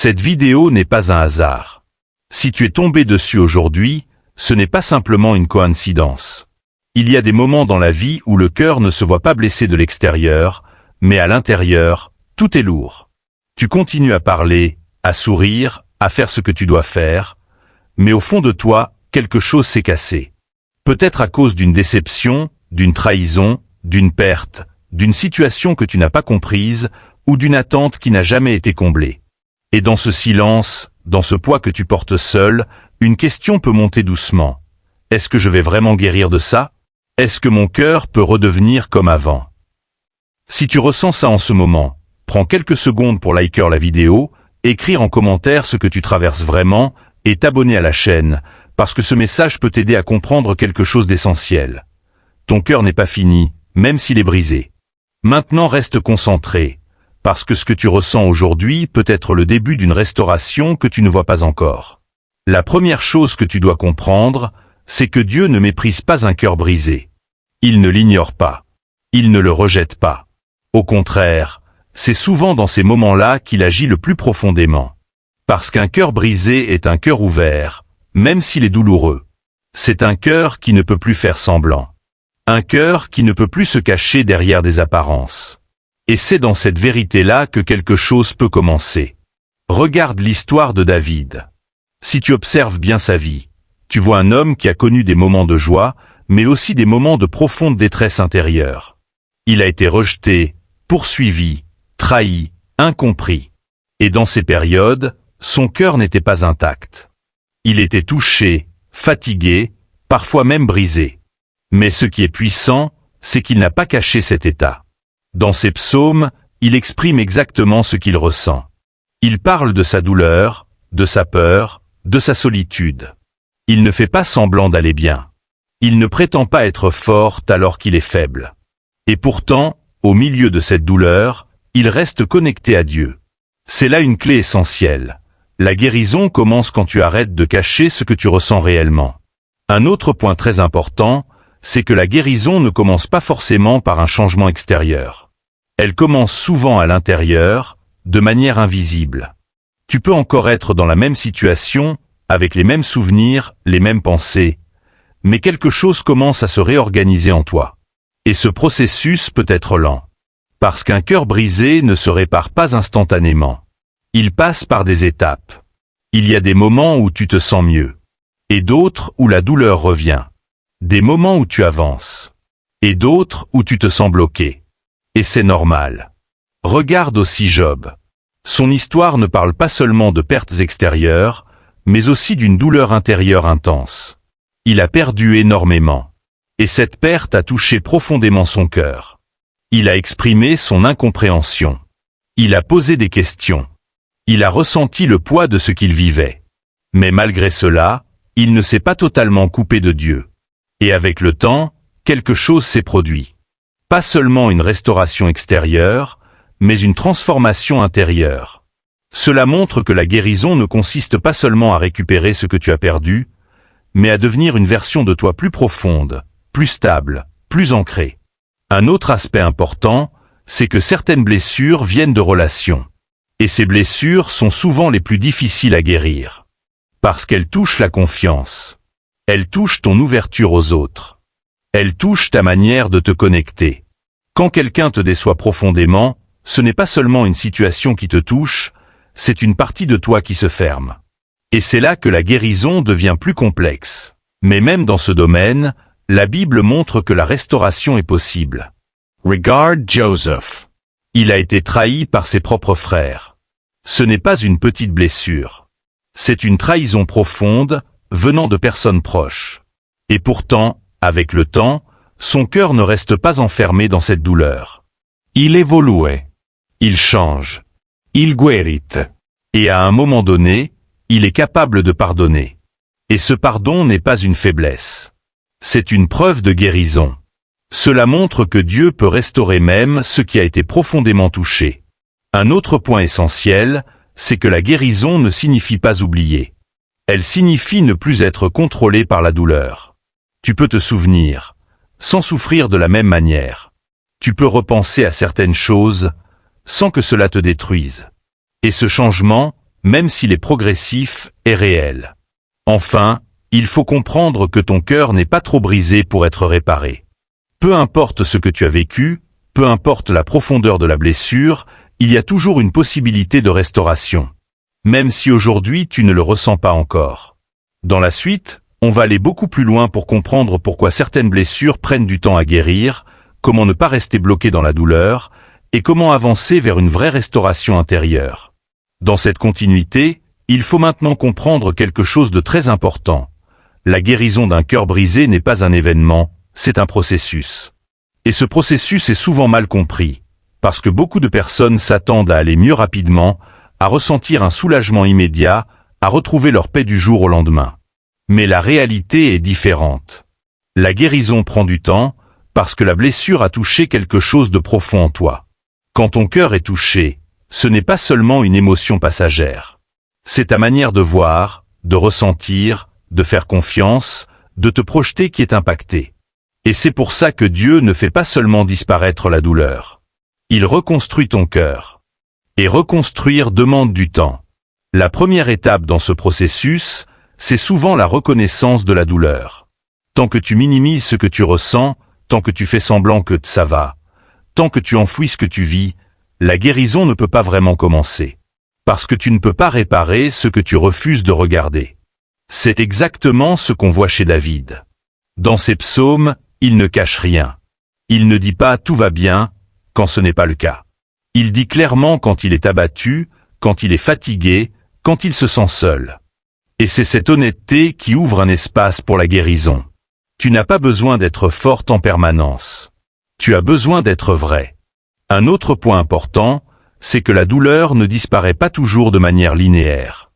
Cette vidéo n'est pas un hasard. Si tu es tombé dessus aujourd'hui, ce n'est pas simplement une coïncidence. Il y a des moments dans la vie où le cœur ne se voit pas blessé de l'extérieur, mais à l'intérieur, tout est lourd. Tu continues à parler, à sourire, à faire ce que tu dois faire, mais au fond de toi, quelque chose s'est cassé. Peut-être à cause d'une déception, d'une trahison, d'une perte, d'une situation que tu n'as pas comprise, ou d'une attente qui n'a jamais été comblée. Et dans ce silence, dans ce poids que tu portes seul, une question peut monter doucement. Est-ce que je vais vraiment guérir de ça? Est-ce que mon cœur peut redevenir comme avant? Si tu ressens ça en ce moment, prends quelques secondes pour liker la vidéo, écrire en commentaire ce que tu traverses vraiment, et t'abonner à la chaîne, parce que ce message peut t'aider à comprendre quelque chose d'essentiel. Ton cœur n'est pas fini, même s'il est brisé. Maintenant reste concentré, parce que ce que tu ressens aujourd'hui peut être le début d'une restauration que tu ne vois pas encore. La première chose que tu dois comprendre, c'est que Dieu ne méprise pas un cœur brisé. Il ne l'ignore pas. Il ne le rejette pas. Au contraire, c'est souvent dans ces moments-là qu'il agit le plus profondément. Parce qu'un cœur brisé est un cœur ouvert, même s'il est douloureux. C'est un cœur qui ne peut plus faire semblant. Un cœur qui ne peut plus se cacher derrière des apparences. Et c'est dans cette vérité-là que quelque chose peut commencer. Regarde l'histoire de David. Si tu observes bien sa vie, tu vois un homme qui a connu des moments de joie, mais aussi des moments de profonde détresse intérieure. Il a été rejeté, poursuivi, trahi, incompris. Et dans ces périodes, son cœur n'était pas intact. Il était touché, fatigué, parfois même brisé. Mais ce qui est puissant, c'est qu'il n'a pas caché cet état. Dans ses psaumes, il exprime exactement ce qu'il ressent. Il parle de sa douleur, de sa peur, de sa solitude. Il ne fait pas semblant d'aller bien. Il ne prétend pas être fort alors qu'il est faible. Et pourtant, au milieu de cette douleur, il reste connecté à Dieu. C'est là une clé essentielle. La guérison commence quand tu arrêtes de cacher ce que tu ressens réellement. Un autre point très important, c'est que la guérison ne commence pas forcément par un changement extérieur. Elle commence souvent à l'intérieur, de manière invisible. Tu peux encore être dans la même situation, avec les mêmes souvenirs, les mêmes pensées, mais quelque chose commence à se réorganiser en toi. Et ce processus peut être lent. Parce qu'un cœur brisé ne se répare pas instantanément. Il passe par des étapes. Il y a des moments où tu te sens mieux. Et d'autres où la douleur revient. Des moments où tu avances. Et d'autres où tu te sens bloqué. Et c'est normal. Regarde aussi Job. Son histoire ne parle pas seulement de pertes extérieures, mais aussi d'une douleur intérieure intense. Il a perdu énormément. Et cette perte a touché profondément son cœur. Il a exprimé son incompréhension. Il a posé des questions. Il a ressenti le poids de ce qu'il vivait. Mais malgré cela, il ne s'est pas totalement coupé de Dieu. Et avec le temps, quelque chose s'est produit. Pas seulement une restauration extérieure, mais une transformation intérieure. Cela montre que la guérison ne consiste pas seulement à récupérer ce que tu as perdu, mais à devenir une version de toi plus profonde, plus stable, plus ancrée. Un autre aspect important, c'est que certaines blessures viennent de relations. Et ces blessures sont souvent les plus difficiles à guérir. Parce qu'elles touchent la confiance. Elles touchent ton ouverture aux autres. Elles touchent ta manière de te connecter. Quand quelqu'un te déçoit profondément, ce n'est pas seulement une situation qui te touche, c'est une partie de toi qui se ferme. Et c'est là que la guérison devient plus complexe. Mais même dans ce domaine, la Bible montre que la restauration est possible. Regarde Joseph. Il a été trahi par ses propres frères. Ce n'est pas une petite blessure. C'est une trahison profonde, venant de personnes proches. Et pourtant, avec le temps, son cœur ne reste pas enfermé dans cette douleur. Il évolue. Il change. Il guérit. Et à un moment donné, il est capable de pardonner. Et ce pardon n'est pas une faiblesse. C'est une preuve de guérison. Cela montre que Dieu peut restaurer même ce qui a été profondément touché. Un autre point essentiel, c'est que la guérison ne signifie pas oublier. Elle signifie ne plus être contrôlé par la douleur. Tu peux te souvenir, sans souffrir de la même manière. Tu peux repenser à certaines choses, sans que cela te détruise. Et ce changement, même s'il est progressif et réel. Enfin, il faut comprendre que ton cœur n'est pas trop brisé pour être réparé. Peu importe ce que tu as vécu, peu importe la profondeur de la blessure, il y a toujours une possibilité de restauration. Même si aujourd'hui tu ne le ressens pas encore. Dans la suite, on va aller beaucoup plus loin pour comprendre pourquoi certaines blessures prennent du temps à guérir, comment ne pas rester bloqué dans la douleur, et comment avancer vers une vraie restauration intérieure. Dans cette continuité, il faut maintenant comprendre quelque chose de très important. La guérison d'un cœur brisé n'est pas un événement, c'est un processus. Et ce processus est souvent mal compris, parce que beaucoup de personnes s'attendent à aller mieux rapidement, à ressentir un soulagement immédiat, à retrouver leur paix du jour au lendemain. Mais la réalité est différente. La guérison prend du temps, parce que la blessure a touché quelque chose de profond en toi. Quand ton cœur est touché, ce n'est pas seulement une émotion passagère. C'est ta manière de voir, de ressentir, de faire confiance, de te projeter qui est impactée. Et c'est pour ça que Dieu ne fait pas seulement disparaître la douleur. Il reconstruit ton cœur. Et reconstruire demande du temps. La première étape dans ce processus, c'est souvent la reconnaissance de la douleur. Tant que tu minimises ce que tu ressens, tant que tu fais semblant que ça va, tant que tu enfouis ce que tu vis, la guérison ne peut pas vraiment commencer. Parce que tu ne peux pas réparer ce que tu refuses de regarder. C'est exactement ce qu'on voit chez David. Dans ses psaumes, il ne cache rien. Il ne dit pas « tout va bien » quand ce n'est pas le cas. Il dit clairement quand il est abattu, quand il est fatigué, quand il se sent seul. Et c'est cette honnêteté qui ouvre un espace pour la guérison. Tu n'as pas besoin d'être forte en permanence. Tu as besoin d'être vrai. Un autre point important, c'est que la douleur ne disparaît pas toujours de manière linéaire.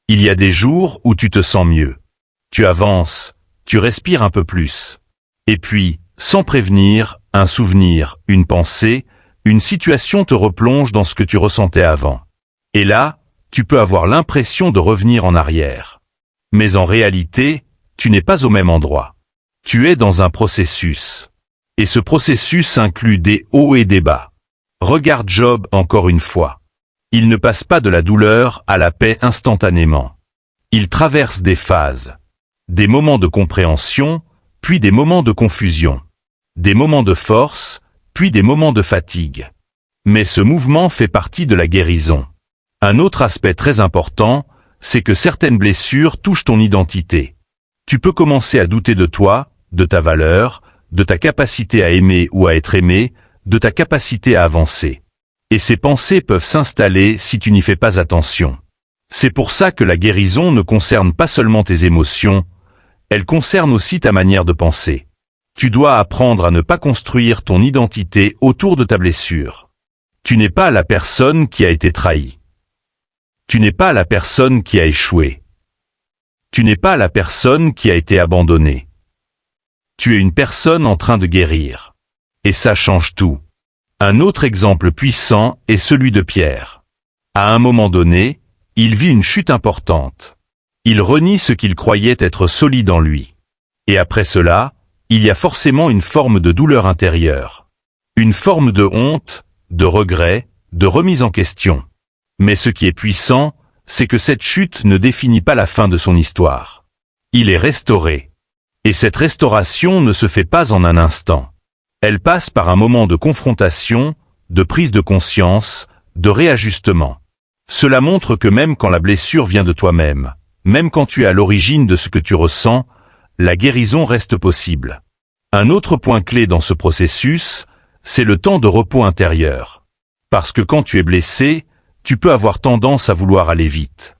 Il y a des jours où tu te sens mieux. Tu avances, tu respires un peu plus. Et puis, sans prévenir, un souvenir, une pensée, une situation te replonge dans ce que tu ressentais avant. Et là, tu peux avoir l'impression de revenir en arrière. Mais en réalité, tu n'es pas au même endroit. Tu es dans un processus. Et ce processus inclut des hauts et des bas. Regarde Job encore une fois. Il ne passe pas de la douleur à la paix instantanément. Il traverse des phases. Des moments de compréhension, puis des moments de confusion. Des moments de force, puis des moments de fatigue. Mais ce mouvement fait partie de la guérison. Un autre aspect très important, c'est que certaines blessures touchent ton identité. Tu peux commencer à douter de toi, de ta valeur, de ta capacité à aimer ou à être aimé, de ta capacité à avancer. Et ces pensées peuvent s'installer si tu n'y fais pas attention. C'est pour ça que la guérison ne concerne pas seulement tes émotions, elle concerne aussi ta manière de penser. Tu dois apprendre à ne pas construire ton identité autour de ta blessure. Tu n'es pas la personne qui a été trahie. Tu n'es pas la personne qui a échoué. Tu n'es pas la personne qui a été abandonnée. Tu es une personne en train de guérir. Et ça change tout. Un autre exemple puissant est celui de Pierre. À un moment donné, il vit une chute importante. Il renie ce qu'il croyait être solide en lui. Et après cela, il y a forcément une forme de douleur intérieure. Une forme de honte, de regret, de remise en question. Mais ce qui est puissant, c'est que cette chute ne définit pas la fin de son histoire. Il est restauré. Et cette restauration ne se fait pas en un instant. Elle passe par un moment de confrontation, de prise de conscience, de réajustement. Cela montre que même quand la blessure vient de toi-même, même quand tu es à l'origine de ce que tu ressens, la guérison reste possible. Un autre point clé dans ce processus, c'est le temps de repos intérieur. Parce que quand tu es blessé, tu peux avoir tendance à vouloir aller vite,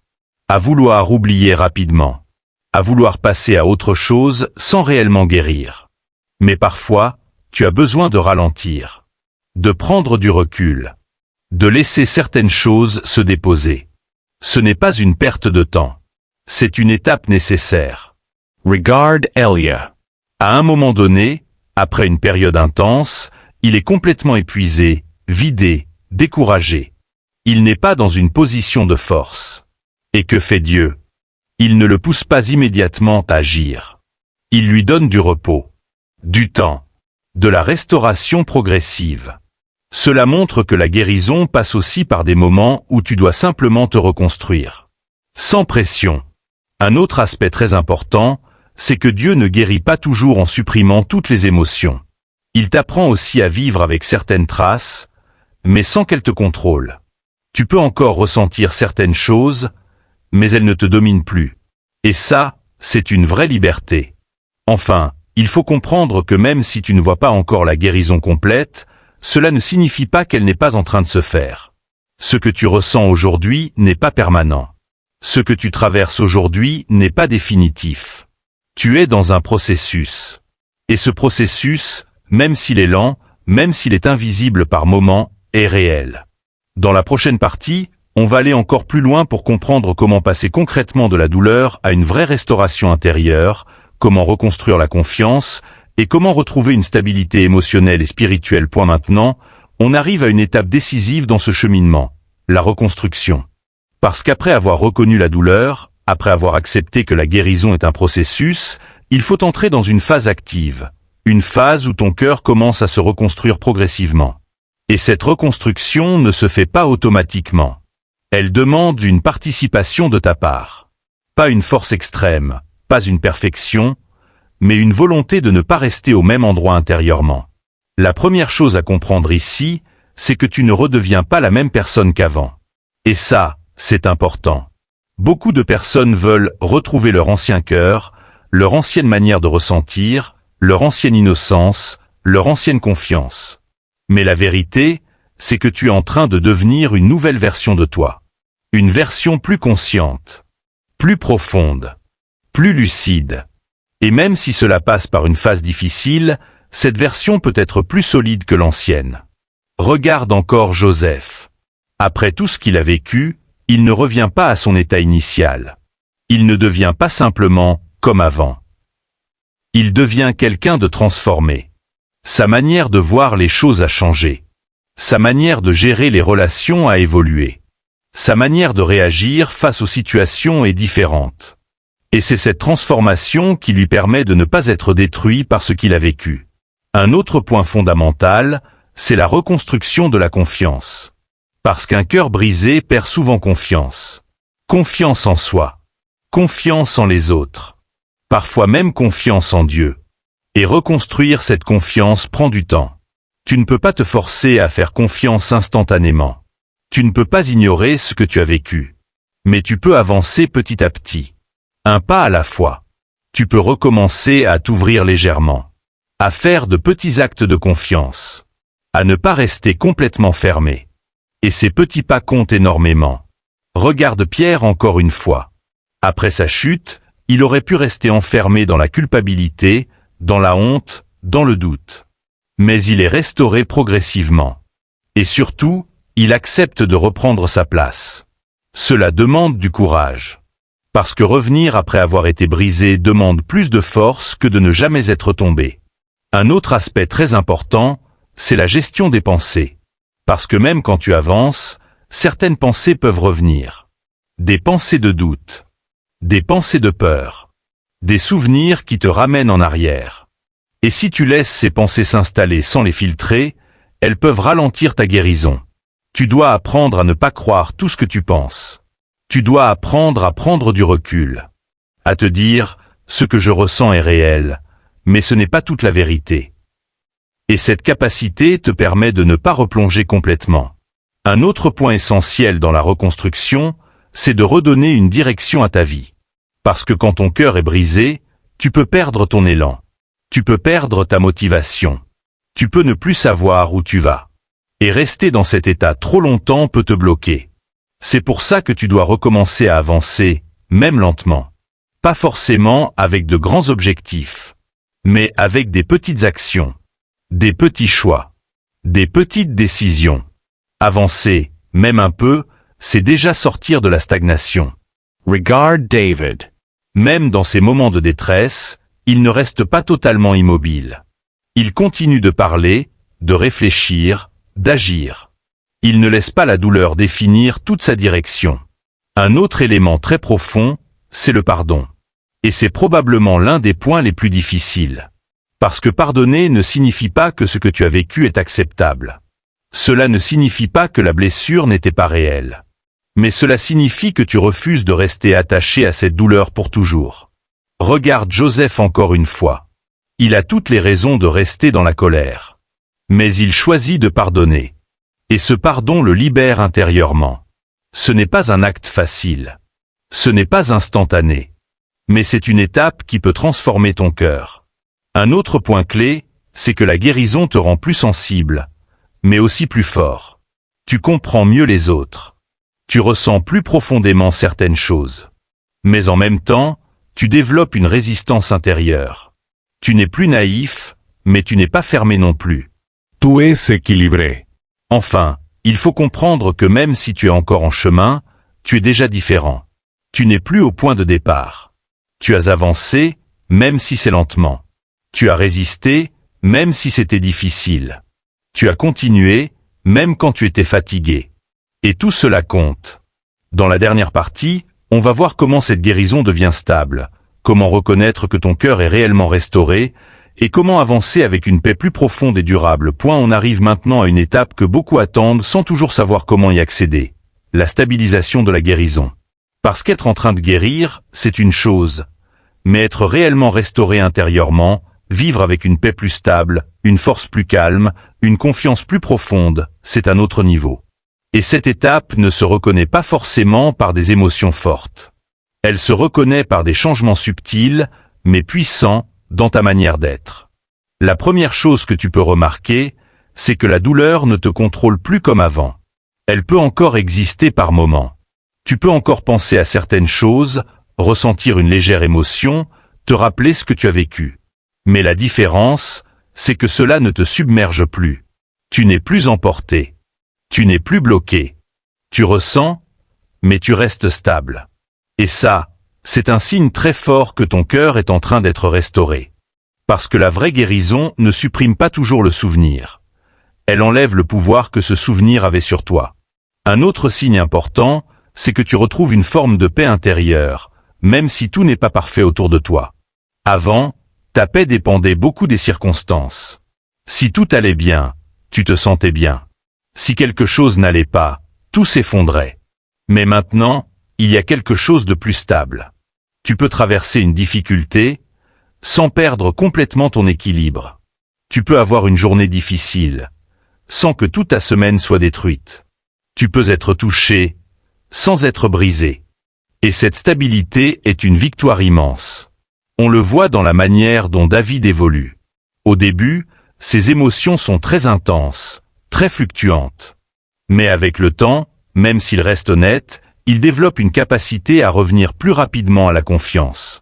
à vouloir oublier rapidement, à vouloir passer à autre chose sans réellement guérir. Mais parfois, tu as besoin de ralentir, de prendre du recul, de laisser certaines choses se déposer. Ce n'est pas une perte de temps, c'est une étape nécessaire. Regard Elia. À un moment donné, après une période intense, il est complètement épuisé, vidé, découragé. Il n'est pas dans une position de force. Et que fait Dieu? Il ne le pousse pas immédiatement à agir. Il lui donne du repos, du temps, de la restauration progressive. Cela montre que la guérison passe aussi par des moments où tu dois simplement te reconstruire. Sans pression. Un autre aspect très important, c'est que Dieu ne guérit pas toujours en supprimant toutes les émotions. Il t'apprend aussi à vivre avec certaines traces, mais sans qu'elles te contrôlent. Tu peux encore ressentir certaines choses, mais elles ne te dominent plus. Et ça, c'est une vraie liberté. Enfin, il faut comprendre que même si tu ne vois pas encore la guérison complète, cela ne signifie pas qu'elle n'est pas en train de se faire. Ce que tu ressens aujourd'hui n'est pas permanent. Ce que tu traverses aujourd'hui n'est pas définitif. Tu es dans un processus. Et ce processus, même s'il est lent, même s'il est invisible par moments, est réel. Dans la prochaine partie, on va aller encore plus loin pour comprendre comment passer concrètement de la douleur à une vraie restauration intérieure, comment reconstruire la confiance, et comment retrouver une stabilité émotionnelle et spirituelle. Maintenant, on arrive à une étape décisive dans ce cheminement, la reconstruction. Parce qu'après avoir reconnu la douleur, après avoir accepté que la guérison est un processus, il faut entrer dans une phase active, une phase où ton cœur commence à se reconstruire progressivement. Et cette reconstruction ne se fait pas automatiquement. Elle demande une participation de ta part. Pas une force extrême, pas une perfection, mais une volonté de ne pas rester au même endroit intérieurement. La première chose à comprendre ici, c'est que tu ne redeviens pas la même personne qu'avant. Et ça, c'est important. Beaucoup de personnes veulent retrouver leur ancien cœur, leur ancienne manière de ressentir, leur ancienne innocence, leur ancienne confiance. Mais la vérité, c'est que tu es en train de devenir une nouvelle version de toi. Une version plus consciente, plus profonde, plus lucide. Et même si cela passe par une phase difficile, cette version peut être plus solide que l'ancienne. Regarde encore Joseph. Après tout ce qu'il a vécu, il ne revient pas à son état initial. Il ne devient pas simplement comme avant. Il devient quelqu'un de transformé. Sa manière de voir les choses a changé. Sa manière de gérer les relations a évolué. Sa manière de réagir face aux situations est différente. Et c'est cette transformation qui lui permet de ne pas être détruit par ce qu'il a vécu. Un autre point fondamental, c'est la reconstruction de la confiance. Parce qu'un cœur brisé perd souvent confiance. Confiance en soi. Confiance en les autres. Parfois même confiance en Dieu. Et reconstruire cette confiance prend du temps. Tu ne peux pas te forcer à faire confiance instantanément. Tu ne peux pas ignorer ce que tu as vécu. Mais tu peux avancer petit à petit. Un pas à la fois. Tu peux recommencer à t'ouvrir légèrement. À faire de petits actes de confiance. À ne pas rester complètement fermé. Et ces petits pas comptent énormément. Regarde Pierre encore une fois. Après sa chute, il aurait pu rester enfermé dans la culpabilité, dans la honte, dans le doute. Mais il est restauré progressivement. Et surtout, il accepte de reprendre sa place. Cela demande du courage. Parce que revenir après avoir été brisé demande plus de force que de ne jamais être tombé. Un autre aspect très important, c'est la gestion des pensées. Parce que même quand tu avances, certaines pensées peuvent revenir. Des pensées de doute. Des pensées de peur. Des souvenirs qui te ramènent en arrière. Et si tu laisses ces pensées s'installer sans les filtrer, elles peuvent ralentir ta guérison. Tu dois apprendre à ne pas croire tout ce que tu penses. Tu dois apprendre à prendre du recul. À te dire, ce que je ressens est réel, mais ce n'est pas toute la vérité. Et cette capacité te permet de ne pas replonger complètement. Un autre point essentiel dans la reconstruction, c'est de redonner une direction à ta vie. Parce que quand ton cœur est brisé, tu peux perdre ton élan. Tu peux perdre ta motivation. Tu peux ne plus savoir où tu vas. Et rester dans cet état trop longtemps peut te bloquer. C'est pour ça que tu dois recommencer à avancer, même lentement. Pas forcément avec de grands objectifs, mais avec des petites actions, des petits choix, des petites décisions. Avancer, même un peu, c'est déjà sortir de la stagnation. Regard David. Même dans ces moments de détresse, il ne reste pas totalement immobile. Il continue de parler, de réfléchir, d'agir. Il ne laisse pas la douleur définir toute sa direction. Un autre élément très profond, c'est le pardon. Et c'est probablement l'un des points les plus difficiles. Parce que pardonner ne signifie pas que ce que tu as vécu est acceptable. Cela ne signifie pas que la blessure n'était pas réelle. Mais cela signifie que tu refuses de rester attaché à cette douleur pour toujours. Regarde Joseph encore une fois. Il a toutes les raisons de rester dans la colère. Mais il choisit de pardonner. Et ce pardon le libère intérieurement. Ce n'est pas un acte facile. Ce n'est pas instantané. Mais c'est une étape qui peut transformer ton cœur. Un autre point clé, c'est que la guérison te rend plus sensible, mais aussi plus fort. Tu comprends mieux les autres. Tu ressens plus profondément certaines choses. Mais en même temps, tu développes une résistance intérieure. Tu n'es plus naïf, mais tu n'es pas fermé non plus. Tu es équilibré. Enfin, il faut comprendre que même si tu es encore en chemin, tu es déjà différent. Tu n'es plus au point de départ. Tu as avancé, même si c'est lentement. Tu as résisté, même si c'était difficile. Tu as continué, même quand tu étais fatigué. Et tout cela compte. Dans la dernière partie, on va voir comment cette guérison devient stable, comment reconnaître que ton cœur est réellement restauré, et comment avancer avec une paix plus profonde et durable. On arrive maintenant à une étape que beaucoup attendent sans toujours savoir comment y accéder. La stabilisation de la guérison. Parce qu'être en train de guérir, c'est une chose. Mais être réellement restauré intérieurement, vivre avec une paix plus stable, une force plus calme, une confiance plus profonde, c'est un autre niveau. Et cette étape ne se reconnaît pas forcément par des émotions fortes. Elle se reconnaît par des changements subtils, mais puissants, dans ta manière d'être. La première chose que tu peux remarquer, c'est que la douleur ne te contrôle plus comme avant. Elle peut encore exister par moments. Tu peux encore penser à certaines choses, ressentir une légère émotion, te rappeler ce que tu as vécu. Mais la différence, c'est que cela ne te submerge plus. Tu n'es plus emporté. Tu n'es plus bloqué. Tu ressens, mais tu restes stable. Et ça, c'est un signe très fort que ton cœur est en train d'être restauré. Parce que la vraie guérison ne supprime pas toujours le souvenir. Elle enlève le pouvoir que ce souvenir avait sur toi. Un autre signe important, c'est que tu retrouves une forme de paix intérieure, même si tout n'est pas parfait autour de toi. Avant, ta paix dépendait beaucoup des circonstances. Si tout allait bien, tu te sentais bien. Si quelque chose n'allait pas, tout s'effondrait. Mais maintenant, il y a quelque chose de plus stable. Tu peux traverser une difficulté, sans perdre complètement ton équilibre. Tu peux avoir une journée difficile, sans que toute ta semaine soit détruite. Tu peux être touché, sans être brisé. Et cette stabilité est une victoire immense. On le voit dans la manière dont David évolue. Au début, ses émotions sont très intenses, très fluctuantes. Mais avec le temps, même s'il reste honnête, il développe une capacité à revenir plus rapidement à la confiance.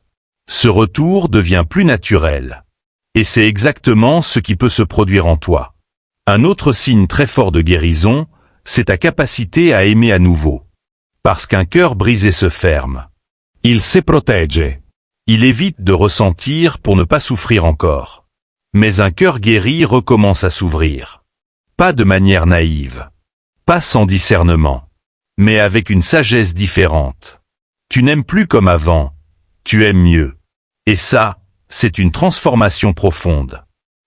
Ce retour devient plus naturel. Et c'est exactement ce qui peut se produire en toi. Un autre signe très fort de guérison, c'est ta capacité à aimer à nouveau. Parce qu'un cœur brisé se ferme. Il se protège. Il évite de ressentir pour ne pas souffrir encore. Mais un cœur guéri recommence à s'ouvrir. Pas de manière naïve. Pas sans discernement. Mais avec une sagesse différente. Tu n'aimes plus comme avant. Tu aimes mieux. Et ça, c'est une transformation profonde.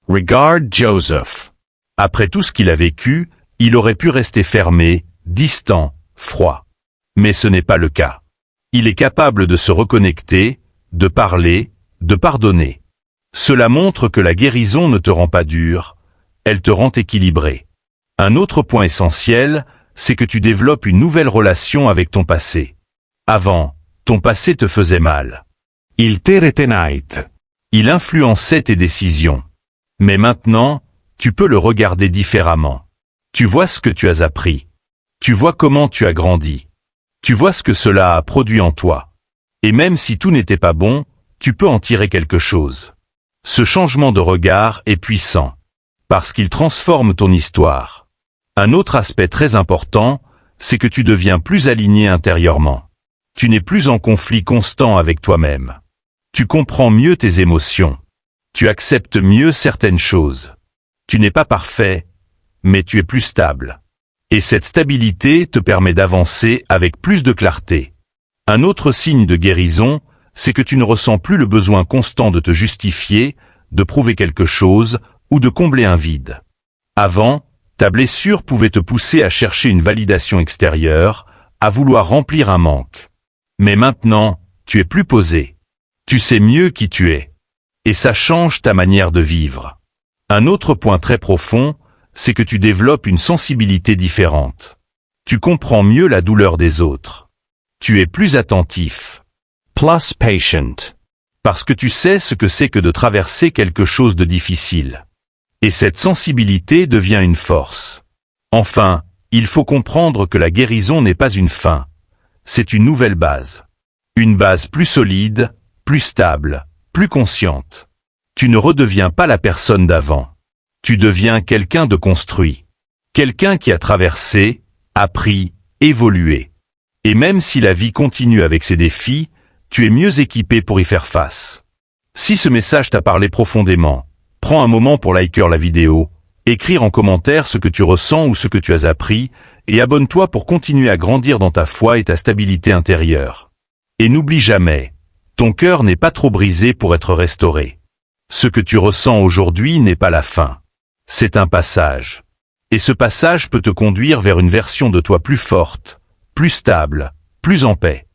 Regarde Joseph. Après tout ce qu'il a vécu, il aurait pu rester fermé, distant, froid. Mais ce n'est pas le cas. Il est capable de se reconnecter, de parler, de pardonner. Cela montre que la guérison ne te rend pas dur, elle te rend équilibré. Un autre point essentiel, c'est que tu développes une nouvelle relation avec ton passé. Avant, ton passé te faisait mal. Il te retenait. Il influençait tes décisions. Mais maintenant, tu peux le regarder différemment. Tu vois ce que tu as appris. Tu vois comment tu as grandi. Tu vois ce que cela a produit en toi. Et même si tout n'était pas bon, tu peux en tirer quelque chose. Ce changement de regard est puissant. Parce qu'il transforme ton histoire. Un autre aspect très important, c'est que tu deviens plus aligné intérieurement. Tu n'es plus en conflit constant avec toi-même. Tu comprends mieux tes émotions. Tu acceptes mieux certaines choses. Tu n'es pas parfait, mais tu es plus stable. Et cette stabilité te permet d'avancer avec plus de clarté. Un autre signe de guérison, c'est que tu ne ressens plus le besoin constant de te justifier, de prouver quelque chose, ou de combler un vide. Avant, Ta blessure pouvait te pousser à chercher une validation extérieure, à vouloir remplir un manque. Mais maintenant, tu es plus posé. Tu sais mieux qui tu es. Et ça change ta manière de vivre. Un autre point très profond, c'est que tu développes une sensibilité différente. Tu comprends mieux la douleur des autres. Tu es plus attentif. Plus patient. Parce que tu sais ce que c'est que de traverser quelque chose de difficile. Et cette sensibilité devient une force. Enfin, il faut comprendre que la guérison n'est pas une fin. C'est une nouvelle base. Une base plus solide, plus stable, plus consciente. Tu ne redeviens pas la personne d'avant. Tu deviens quelqu'un de construit. Quelqu'un qui a traversé, appris, évolué. Et même si la vie continue avec ses défis, tu es mieux équipé pour y faire face. Si ce message t'a parlé profondément, prends un moment pour liker la vidéo, écrire en commentaire ce que tu ressens ou ce que tu as appris, et abonne-toi pour continuer à grandir dans ta foi et ta stabilité intérieure. Et n'oublie jamais, ton cœur n'est pas trop brisé pour être restauré. Ce que tu ressens aujourd'hui n'est pas la fin. C'est un passage. Et ce passage peut te conduire vers une version de toi plus forte, plus stable, plus en paix.